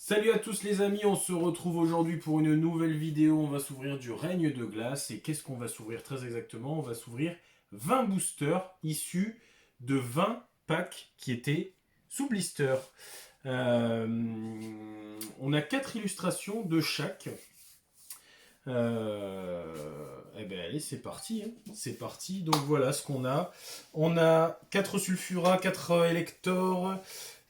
Salut à tous les amis, on se retrouve aujourd'hui pour une nouvelle vidéo. On va s'ouvrir du règne de glace. Et qu'est-ce qu'on va s'ouvrir très exactement? On va s'ouvrir 20 boosters issus de 20 packs qui étaient sous blister. Euh, on a 4 illustrations de chaque. Eh ben allez, c'est parti. C'est parti. Donc voilà ce qu'on a. On a 4 Sulfura, 4 Elector,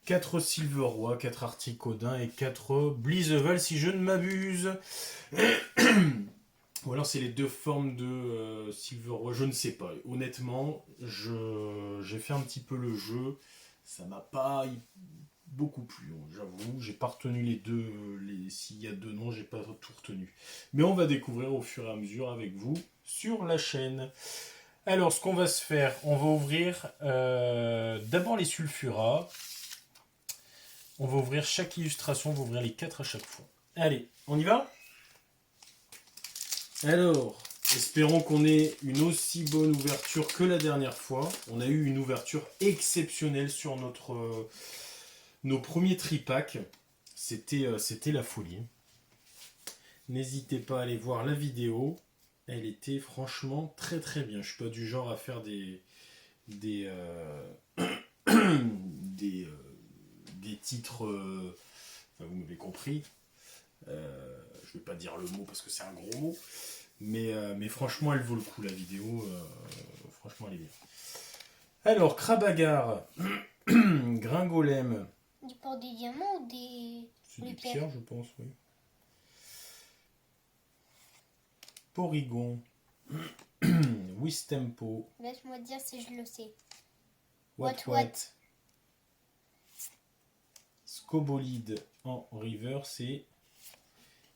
4 Silveroy, 4 Articodin et 4 Blizzlevel si je ne m'abuse. Ou alors c'est les deux formes de Silveroy, je ne sais pas. Honnêtement, j'ai fait un petit peu le jeu. Ça m'a pas beaucoup plu, j'avoue. J'ai pas retenu les deux. S'il y a deux noms, j'ai pas tout retenu. Mais on va découvrir au fur et à mesure avec vous sur la chaîne. Alors, ce qu'on va se faire, on va ouvrir d'abord les Sulfuras. On va ouvrir chaque illustration, on va ouvrir les 4 à chaque fois. Allez, on y va? Alors, espérons qu'on ait une aussi bonne ouverture que la dernière fois. On a eu une ouverture exceptionnelle sur nos premiers tripacks. C'était la folie. N'hésitez pas à aller voir la vidéo. Elle était franchement très très bien. Je suis pas du genre à faire des titres, enfin, vous m'avez compris. Je vais pas dire le mot parce que c'est un gros mot, mais franchement elle vaut le coup la vidéo. Franchement elle est bien. Alors Krabagar, Gringolem. Pour des diamants ou des... C'est des pierres, je pense, oui. Porygon, Wistempo. Laisse-moi dire si je le sais. What. Scobolide en reverse et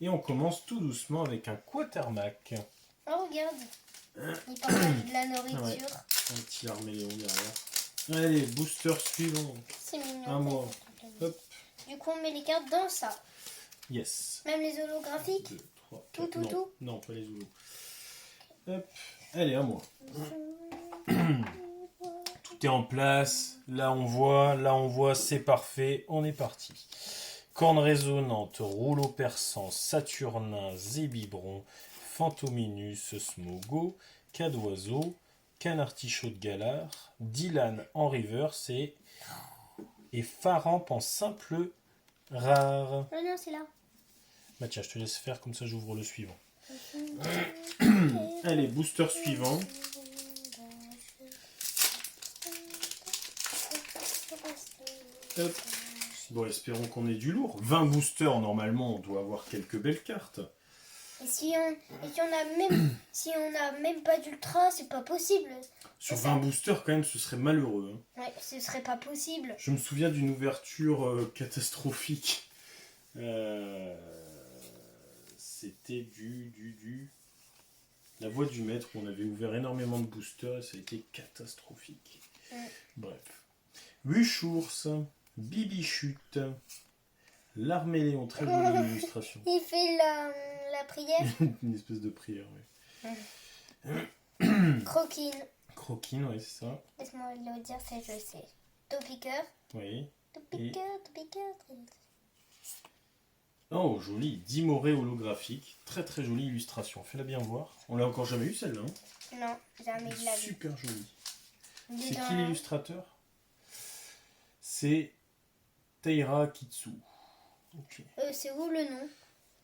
on commence tout doucement avec un Quatermack. Oh, regarde. Il partage de la nourriture. Ouais. Un petit arméléon derrière. Allez, booster suivant. C'est mignon. Un mois. Hop. Du coup, on met les cartes dans ça. Yes. Même les holographiques. 2, 3, Tout, 4. tout. Non, pas les houlos. Hop. Allez, un mois. Tout est en place. Là, on voit, c'est parfait. On est parti. Corne résonante, rouleau perçant, saturnin, zébibron, fantominus, smogo, cadoiseau, canartichaut de galard, Dylan en reverse et Faramp en simple rare. Oh non, c'est là. Bah tiens, je te laisse faire, comme ça j'ouvre le suivant. Allez, booster suivant. Hop. Bon, espérons qu'on ait du lourd. 20 boosters, normalement, on doit avoir quelques belles cartes. Et si on a même pas d'ultra, c'est pas possible. Sur 20 boosters, quand même, ce serait malheureux. Ouais, ce serait pas possible. Je me souviens d'une ouverture catastrophique. C'était La Voix du Maître, où on avait ouvert énormément de boosters et ça a été catastrophique. Bref. Huchours, Bibichute, l'Arméléon, très jolie illustration. Il fait la prière. Une espèce de prière, oui. Croquine. Croquine, oui, c'est ça. Laisse-moi le dire, c'est je sais. Topiqueur. Oui. Topiqueur. Oh, joli. Dimoré holographique. Très très jolie illustration. Fais-la bien voir. On l'a encore jamais eu celle-là. Hein. Non, jamais de la vie. Super jolie. Il est C'est dans qui l'illustrateur? C'est Taira Kitsu. Ok. C'est où le nom?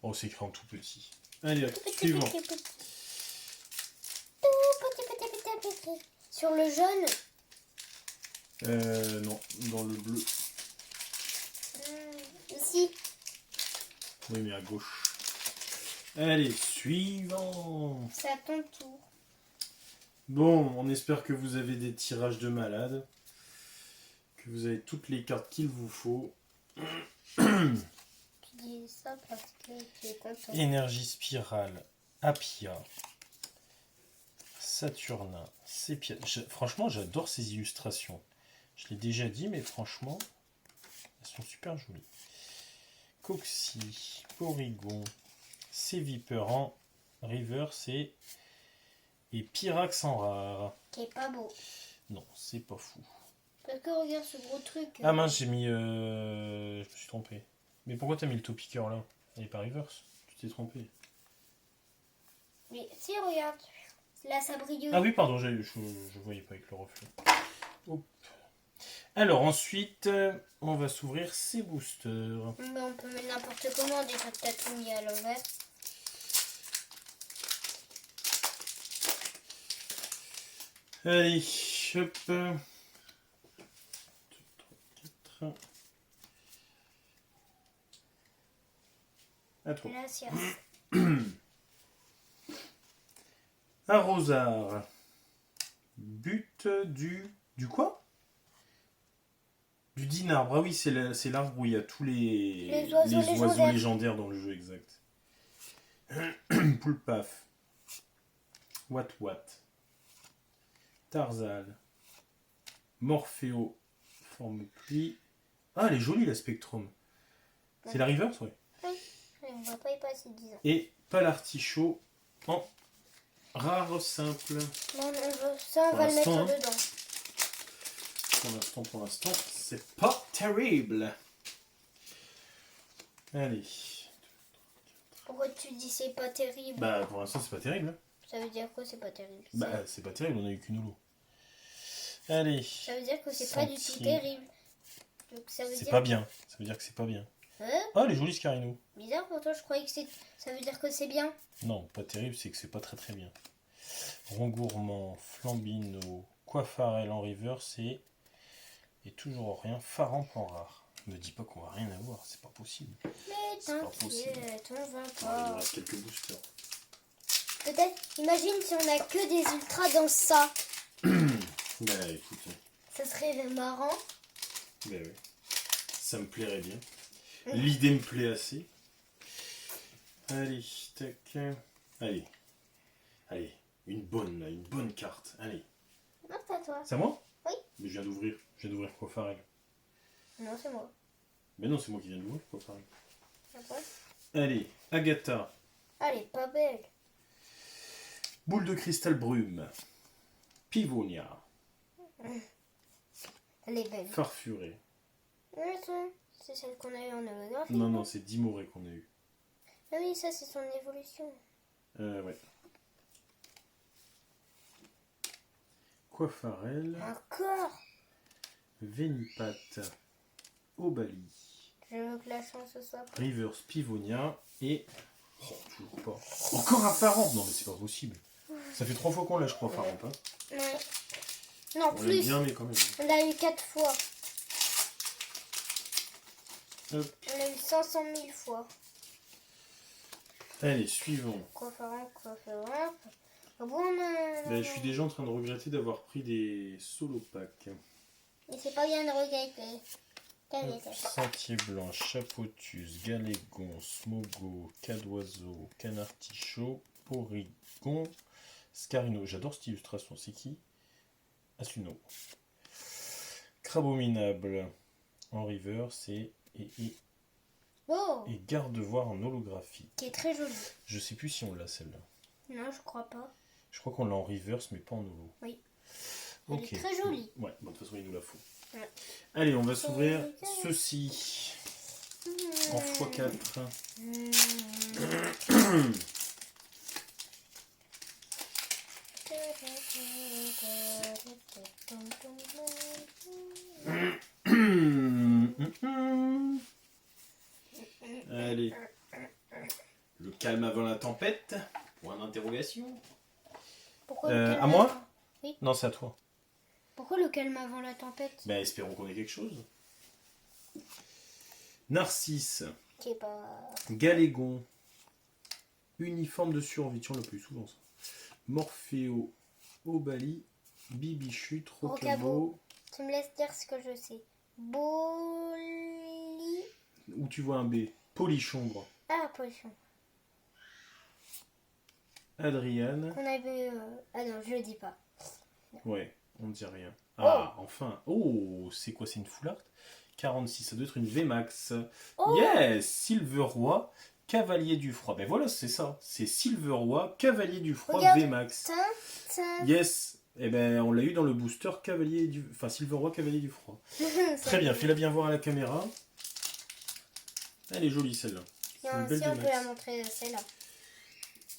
Oh, c'est écrit en tout petit. Allez, hop, Tout suivant. petit. Sur le jaune. Non, dans le bleu. Ici. Oui, mais à gauche. Allez, suivant. C'est à ton tour. Bon, on espère que vous avez des tirages de malade. Que vous avez toutes les cartes qu'il vous faut. Tu dis ça parce que tu es content. Énergie spirale, Apia, Saturnin, Sépia. Franchement, j'adore ces illustrations. Je l'ai déjà dit, mais franchement, elles sont super jolies. Coxy, Porygon, Séviper en reverse et Pyrax en rare. Qui est pas beau. Non, c'est pas fou. Parce que regarde ce gros truc. Ah mince, j'ai mis... je me suis trompé. Mais pourquoi t'as mis le Topiqueur là? Il n'est pas reverse. Tu t'es trompé. Mais si, regarde. Là, ça brille. Ah oui, pardon, je voyais pas avec le reflet. Hop. Alors ensuite, on va s'ouvrir ces boosters. Mais on peut mettre n'importe comment, déjà que t'as tout mis à l'envers. Allez, hop. 2, 3, 4. À toi. Là, c'est Arrosard. But du quoi? Du dinarbre. Ah oui, c'est l'arbre où il y a tous les oiseaux légendaires dans le jeu, exact. Poulpaf. Wat. Tarzal. Morpheo. Forme pluie. Ah, elle est jolie la Spectrum. C'est la reverse, ouais. Oui, on va pas y passer 10 ans. Et Palartichaut en rare simple. Non, ça, on va le mettre dedans. Pour l'instant, c'est pas terrible. Allez. Pourquoi tu dis c'est pas terrible? Bah, pour l'instant, c'est pas terrible. Ça veut dire quoi, c'est pas terrible? Bah, c'est pas terrible, on a eu qu'une holo. Allez. Ça veut dire que c'est pas du tout terrible. Donc, ça veut C'est dire... pas bien. Ça veut dire que c'est pas bien. Hein? Ah, les jolis Scarino. Bizarre pour toi, je croyais que c'est... Ça veut dire que c'est bien. Non, pas terrible, c'est que c'est pas très très bien. Rongourmand, Flambino, Coiffarel en reverse et toujours rien. Faramp en rare. Me dis pas qu'on va rien avoir, c'est pas possible. Mais t'inquiète, on va Il pas. nous reste quelques boosters. Peut-être, imagine si on a que des ultras dans ça. Bah écoute. Ça serait marrant. Bah oui. Ça me plairait bien. L'idée me plaît assez. Allez, tac. Allez, une bonne carte. Allez. Non, c'est à toi. C'est à moi? Oui. Mais je viens d'ouvrir Coiffarel. Non, c'est moi. Mais non, c'est moi qui viens d'ouvrir Coiffarel. Après. Allez, Agatha. Elle est pas belle. Boule de cristal brume. Pivonia. Elle est belle. Farfuré. Oui, c'est celle qu'on a eu en holographie. Non, c'est Dimoré qu'on a eu. Ah oui, ça, c'est son évolution. Ouais. Coiffarel. Encore. Vénipat. Obali. Je veux que la chance soit... Reverse Pivonia. Et... Oh, toujours pas. Encore un Faramp. Non, mais c'est pas possible. Ça fait 3 fois qu'on l'a, je crois, Faramp. Hein. Ouais. Non, On plus. l'a bien, mais quand même. On l'a eu 4 fois. Hop. On l'a eu 500 000 fois. Allez, suivant. Quoi faire. Ah bon, non. Là, je suis déjà en train de regretter d'avoir pris des solo packs. Mais c'est pas bien de regretter. Sentier blanc, Chapotus, Galégon, Smogo, Cadoiseau, Canartichaut, Porygon, Scarino. J'adore cette illustration. C'est qui? Asuno. Crabominable en reverse et garde-voir en holographie. Qui est très jolie. Je sais plus si on l'a celle-là. Non, je crois pas. Je crois qu'on l'a en reverse mais pas en holo. Oui. Ok. Elle est très jolie. Ouais, bon, de toute façon il nous la faut. Ouais. Allez, on va s'ouvrir ceci en x4. Allez. Le calme avant la tempête. Point d'interrogation. Pourquoi le calme à moi? avant... Oui. Non, c'est à toi. Pourquoi le calme avant la tempête? Ben, espérons qu'on ait quelque chose. Narcisse. Qui est pas... Galégon. Uniforme de survie. Tiens, on l'a plus souvent ça. Morpheo. Obali. Bibichute. Rocabo. Tu me laisses dire ce que je sais. Boli... Où tu vois un B. Polichombre. Ah, Polichon. Adriane. On avait... Ah non, je le dis pas. Ouais, on ne dit rien. Ah, enfin. Oh, c'est quoi? C'est une full art 46, ça doit être une VMAX. Oh. Yes, Silverroi, Cavalier du Froid. Ben voilà, c'est ça. C'est Silverroi, Cavalier du Froid, Regarde. VMAX. Tin. Yes. Eh ben, on l'a eu dans le booster Silverroi, Cavalier du Froid. Très bien, fais-la bien voir à la caméra. Elle est jolie celle-là. C'est une belle Si on peut la VMAX. montrer, celle-là.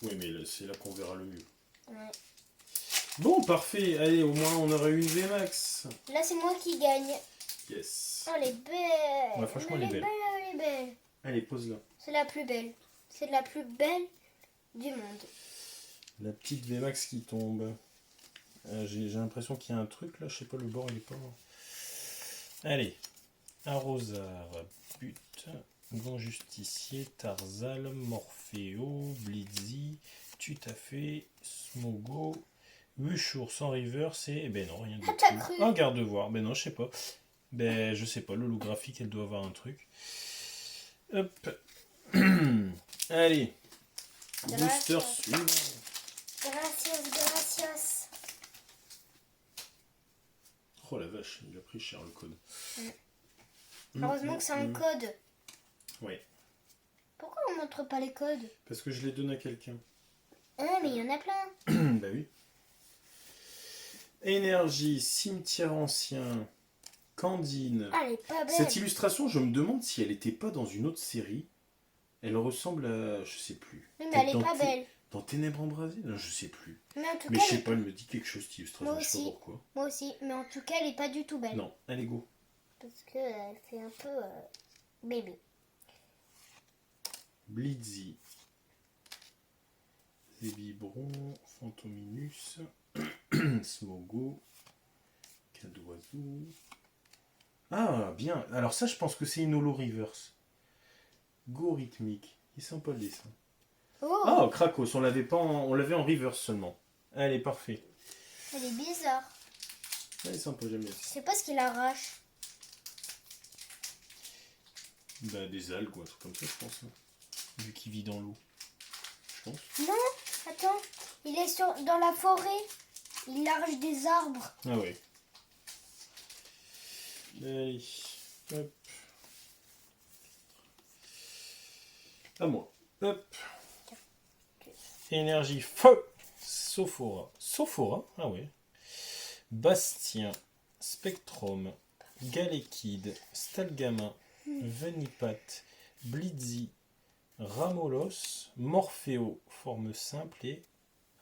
Oui, mais c'est là qu'on verra le mieux. Ouais. Bon, parfait. Allez, au moins on aurait une VMAX. Là, c'est moi qui gagne. Yes. Oh, elle est belle. Ouais, franchement, elle est belle. Elle est belle. Allez, pose-la. C'est la plus belle. C'est la plus belle du monde. La petite VMAX qui tombe. J'ai l'impression qu'il y a un truc là, je sais pas, le bord il est pas. Allez. Arrosard, But, Grand Justicier, Tarzal, Morpheo, Blitzy, Tutafé, Smogo, Wuchour sans river, c'est. Eh ben non, rien du tout. t'as cru. Un garde-voir, ben non, je sais pas. Ben je sais pas, l'holographique elle doit avoir un truc. Hop. Allez. Booster Gracias. suivant. Gracias. Oh la vache, il a pris cher le code. Heureusement que c'est un code. Ouais, Pourquoi on montre pas les codes? parce que je les donne à quelqu'un. Ah, mais il y en a plein. Bah oui. Énergie, cimetière ancien, Candine. Ah, elle est pas belle. Cette illustration, je me demande si elle n'était pas dans une autre série. Elle ressemble à. Je sais plus. Oui, mais elle est Dans pas belle. Dans Ténèbres embrasées? Non, je sais plus. Mais en tout Mais cas, je sais pas, elle me dit quelque chose cette illustration, Moi je sais pas aussi. pourquoi. moi aussi. Mais en tout cas, elle est pas du tout belle. Non, elle est go. Parce que elle fait un peu bébé. Blitzy. Zébibron, Fantominus, Smogo, Cadoiseau. Ah, bien. Alors ça, je pense que c'est une holo reverse. Go rythmique. Il est sympa le dessin. Oh, Ah, Krakos, on l'avait pas on l'avait en reverse seulement. Allez, parfait. elle est bizarre. Elle est sympa, j'aime bien. Je sais pas ce qu'il arrache. Bah, des algues ou un truc comme ça, je pense. Hein. Vu qu'il vit dans l'eau. Je pense. Non, attends. Il est dans la forêt. Il arrache des arbres. Ah ouais. Allez. Hop. À moi. Hop. Énergie feu. Sophora. Sophora? Ah ouais. Bastien. Spectrum. Galekid. Stalgamin. Venipat. Blitzy. Ramolos. Morpheo. Forme simple et...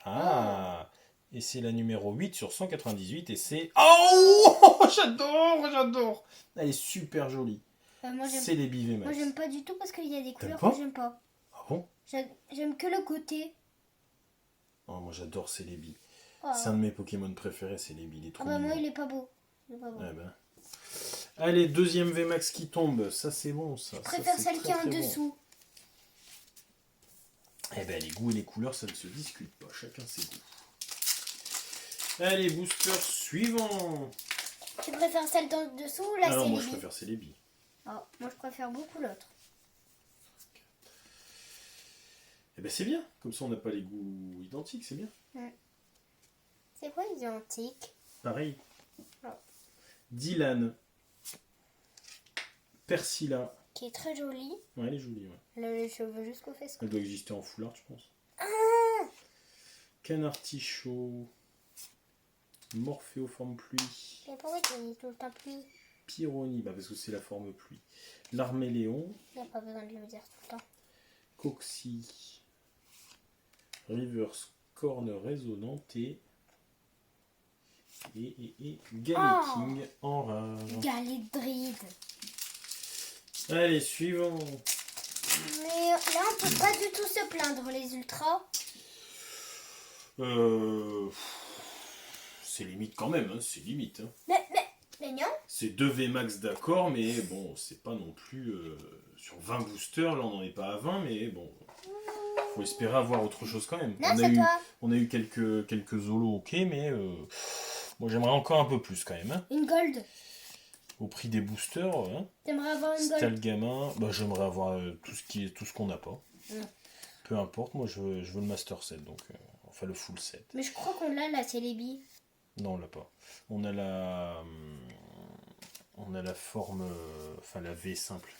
Ah. Et c'est la numéro 8 sur 198 et c'est... Oh j'adore. Elle est super jolie. Moi, C'est les Bivemax. moi, j'aime pas du tout parce qu'il y a des couleurs pas que j'aime pas. Ah bon? J'aime que le côté. Oh, moi j'adore Celebi. Oh. C'est un de mes Pokémon préférés, Celebi. Il est Ah trop bah moi, mignon. il est pas beau. Il est pas beau. Eh ben. Allez, deuxième VMAX qui tombe. Ça c'est bon ça. Je préfère Ça, c'est celle qui est en très, très bon. dessous. Eh ben les goûts et les couleurs ça ne se discute pas. Chacun ses goûts. Allez, booster suivant. Tu préfères celle en dessous ou la Alors moi je Celebi? préfère Celebi. Oh, moi, je préfère beaucoup l'autre. Eh ben c'est bien. Comme ça on n'a pas les goûts identiques, c'est bien. C'est quoi identique? Pareil. Oh. Dylan. Persilla. Qui est très jolie. Ouais, elle est jolie, ouais. Elle a les cheveux jusqu'aux fesses. Elle doit exister en foulard, je pense. Ah, Canartichaud. Morphéoforme pluie. mais pourquoi tu dis tout le temps plus? Pyrrhony, bah parce que c'est la forme pluie. L'arméléon. Il n'y a pas besoin de le dire tout le temps. Coxy. Reverse corne résonante et Galeking en rare. Galédride. Allez, suivant. Mais là, on peut pas du tout se plaindre, les ultras. C'est limite quand même, hein, c'est limite. Hein. Mais non. C'est 2 VMAX d'accord, mais bon, c'est pas non plus... sur 20 boosters, là on n'en est pas à 20, mais bon... Faut espérer avoir autre chose quand même. Non, c'est toi. On a eu quelques zolos, ok, mais... moi j'aimerais encore un peu plus quand même. Hein. Une gold. Au prix des boosters, hein. T'aimerais avoir une gold? Stalgamin, bah, j'aimerais avoir tout ce qu'on n'a pas. Mm. Peu importe, moi je veux le master set, donc enfin le full set. Mais je crois qu'on l'a, la Celebi. Non, on l'a pas. On a la forme, enfin la V simple.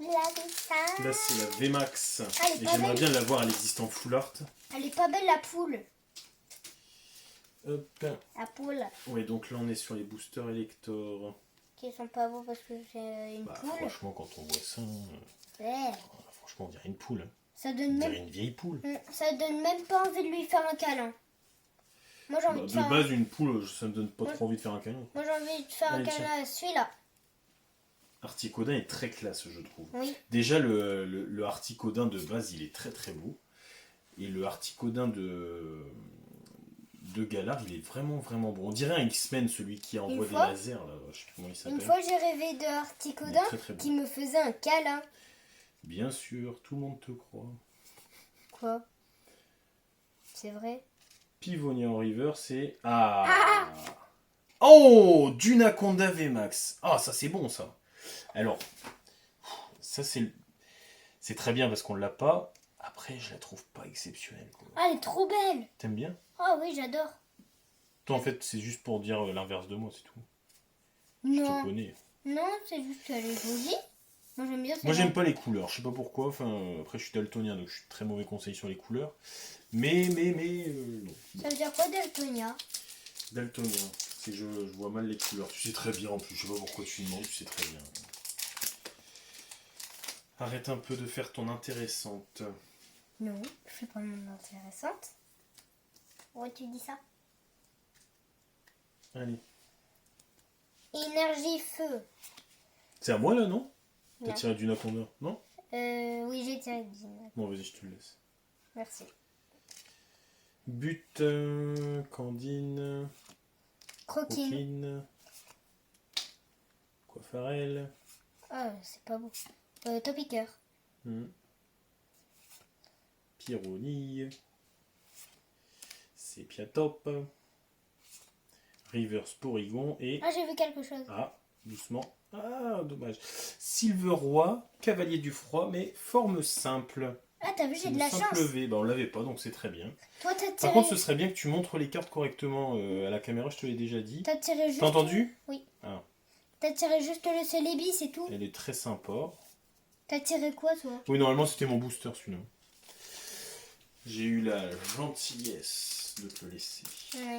Là c'est la V Max. Elle est Et pas j'aimerais belle. bien la voir, elle existe en full art. Elle est pas belle, la poule. Hop. La poule. Ouais, donc là on est sur les boosters Elector. Qui sont pas beaux parce que j'ai une Bah, poule. franchement, quand on voit ça, Ouais. Franchement, on dirait une poule. Hein. Ça On donne dirait même... une vieille poule. Ça donne même pas envie de lui faire un câlin. Moi, j'ai envie de De faire... base, une poule, ça me donne pas trop envie de faire un câlin. Moi, j'ai envie de faire un Allez, câlin à celui-là. Articodin est très classe, je trouve. Oui. Déjà, le Articodin de base, il est très très beau. Et le Articodin de Galar, il est vraiment vraiment bon. On dirait un X-Men, celui qui envoie des lasers, là. Je sais plus comment il s'appelle. Une fois, j'ai rêvé de Articodin qui me faisait un câlin. Bien sûr, tout le monde te croit. Quoi? C'est vrai? Pivonia en River, c'est... Ah, oh, Dunaconda VMAX. Ah, ça c'est bon, ça. Alors, ça c'est très bien parce qu'on l'a pas. Après, je la trouve pas exceptionnelle. Quoi. Ah, elle est trop belle. T'aimes bien? Ah oui, j'adore. Toi, en fait, c'est juste pour dire l'inverse de moi, c'est tout. Non. Je te connais. Non, c'est juste qu'elle est jolie. Moi, j'aime bien. Moi, j'aime pas les couleurs. Je sais pas pourquoi. Enfin, après, je suis daltonien, donc je suis très mauvais conseil sur les couleurs. Mais, non. Ça veut dire quoi, daltonien? Daltonien. C'est que je vois mal les couleurs. Tu sais très bien, en plus. Je sais pas pourquoi tu demandes, tu sais très bien. Arrête un peu de faire ton intéressante. Non, je suis pas mon intéressante. Pourquoi tu dis ça? Allez. Énergie feu. C'est à moi, là, non? T'as Non. tiré du Naconda, non? Oui, j'ai tiré du Naconda. Bon, vas-y, je te le laisse. Merci. But, Candine, Croquine. Coiffarelle. Ah, c'est pas beau. Topiqueur. Pyronille. Sépiatop. Rivers Porygon et... Ah, j'ai vu quelque chose. Ah, doucement. Ah, dommage. Silver Roi, cavalier du froid, mais forme simple. Ah, t'as vu, j'ai de la chance. V. Bah, on l'avait pas, donc c'est très bien. Toi, t'as tiré... Par contre, ce serait bien que tu montres les cartes correctement à la caméra, je te l'ai déjà dit. T'as tiré juste... T'as entendu? Oui. Ah. T'as tiré juste le Celebi, c'est tout? Elle est très sympa. T'as tiré quoi, toi? Oui, normalement, c'était mon booster, celui-là. J'ai eu la gentillesse de te le laisser. Ouais.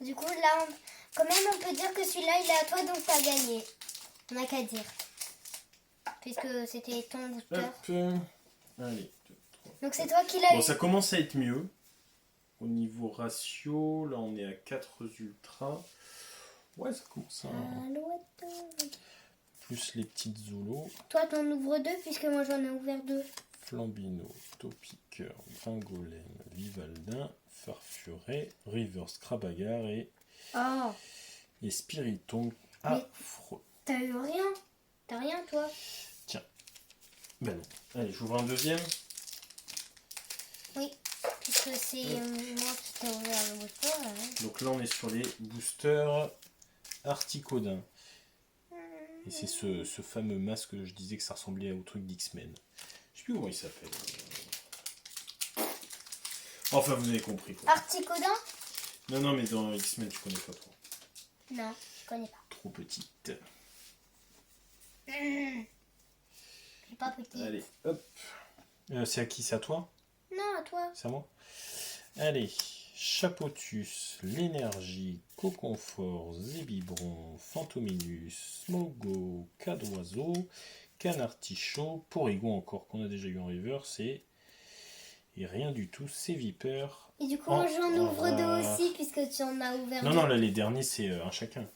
Du coup, là, quand même, on peut dire que celui-là, il est à toi, donc t'as gagné. On n'a qu'à dire. Puisque c'était ton booster. Hop. Allez. 2, 3. Donc c'est toi qui l'as eu. Bon, ça commence à être mieux. Au niveau ratio, là, on est à 4 ultras. Ouais, ça commence à... Plus les petites Zolos. Toi, t'en ouvres 2, puisque moi, j'en ai ouvert 2. Flambino, Topiqueur, Vingolem, Vivaldin, Farfuret, Reverse Crabagar et Spiritomb affreux. T'as eu rien? T'as rien, toi? Tiens. Ben non. Allez, j'ouvre un deuxième. Oui, puisque c'est moi qui t'ai ouvert le booster. Hein. Donc là, on est sur les boosters Articodin. Et c'est ce fameux masque que je disais que ça ressemblait au truc d'X-Men. Je sais plus comment il s'appelle. Enfin, vous avez compris. Quoi. Articodin? Non, mais dans X-Men, tu connais pas trop. Non, je connais pas. Trop petite. Je suis pas petite. Allez, hop. C'est à qui? C'est à toi? Non, à toi. C'est à moi? Allez. Chapotus, l'énergie, Coconfort, Zébibron, Fantominus, Smogo, Cadoiseau, Canartichaud, Porygon encore qu'on a déjà eu en river, c'est... Et rien du tout, c'est Viper. Et du coup, moi j'en ouvre 2 aussi, puisque tu en as ouvert 2. Non, là les derniers c'est un chacun.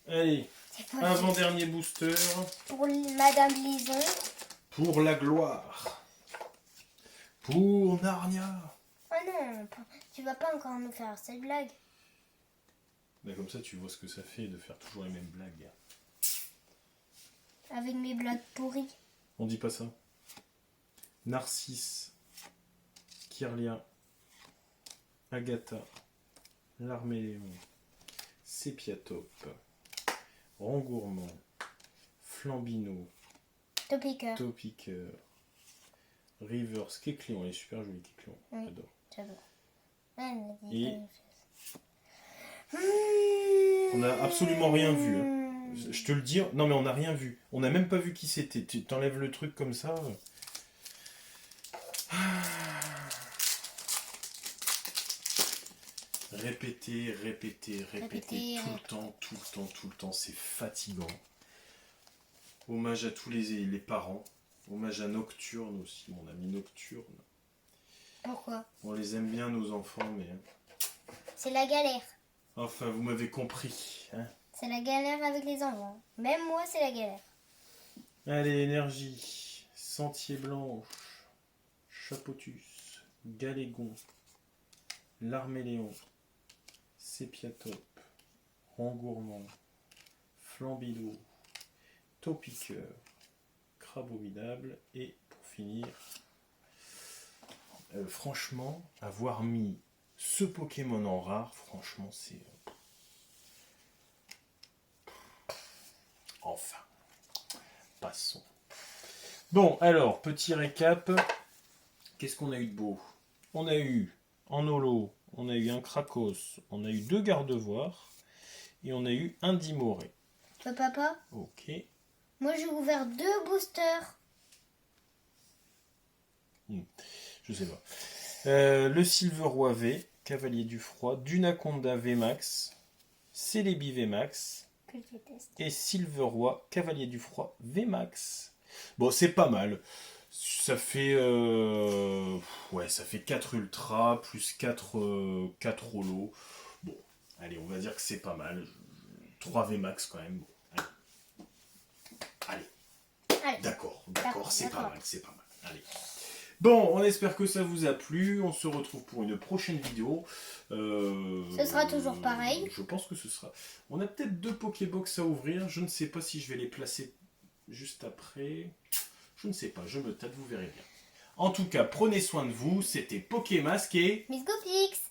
Allez, avant-dernier booster. Pour Madame Lison. Pour la gloire. Pour Narnia. Oh non, tu vas pas encore nous faire cette blague. Bah comme ça tu vois ce que ça fait de faire toujours les mêmes blagues. Avec mes blagues pourries. On dit pas ça. Narcisse, Kirlia, Agatha, Larméléon, Sépiatop, Rangourmand, Flambino, Topiqueur, Rivers, Kecléon, elle est super jolie Kecléon, oui, j'adore. Et on n'a absolument rien vu. Hein. Je te le dis, non mais on n'a rien vu. On n'a même pas vu qui c'était. Tu t'enlèves le truc comme ça. Répéter, tout le temps, c'est fatigant. Hommage à tous les parents. Hommage à Nocturne aussi, mon ami Nocturne. Pourquoi? On les aime bien, nos enfants, mais... C'est la galère. Enfin, vous m'avez compris. Hein. C'est la galère avec les enfants. Même moi, c'est la galère. Allez, énergie. Sentier blanche. Chapotus. Galégon. Larméléon. Sépiatope. Rangourmand. Flambido. Taupiqueur. Crabominable. Et pour finir, franchement, avoir mis ce Pokémon en rare, franchement, c'est... Enfin. Passons. Bon, alors, petit récap. Qu'est-ce qu'on a eu de beau? On a eu, en holo, on a eu un Krakos, on a eu 2 Gardevoirs, et on a eu un Dimoré. Papa, Ok. moi j'ai ouvert 2 boosters. Je sais pas. Le Silveroi V, Cavalier du Froid, Dunaconda VMAX, Celebi VMAX, Que je déteste. et Silveroi, Cavalier du Froid VMAX. Bon, c'est pas mal. Ça fait, ouais, ça fait 4 Ultra plus 4 Holo. Bon, allez, on va dire que c'est pas mal. 3 VMAX quand même. Bon, allez. Allez. D'accord, c'est pas d'accord. mal, c'est pas mal. Allez. Bon, on espère que ça vous a plu. On se retrouve pour une prochaine vidéo. Ce sera toujours pareil. Je pense que ce sera... On a peut-être 2 Pokébox à ouvrir. Je ne sais pas si je vais les placer juste après. Je ne sais pas, je me tâte, vous verrez bien. En tout cas, prenez soin de vous. C'était Pokémasque et... Miss Gopix.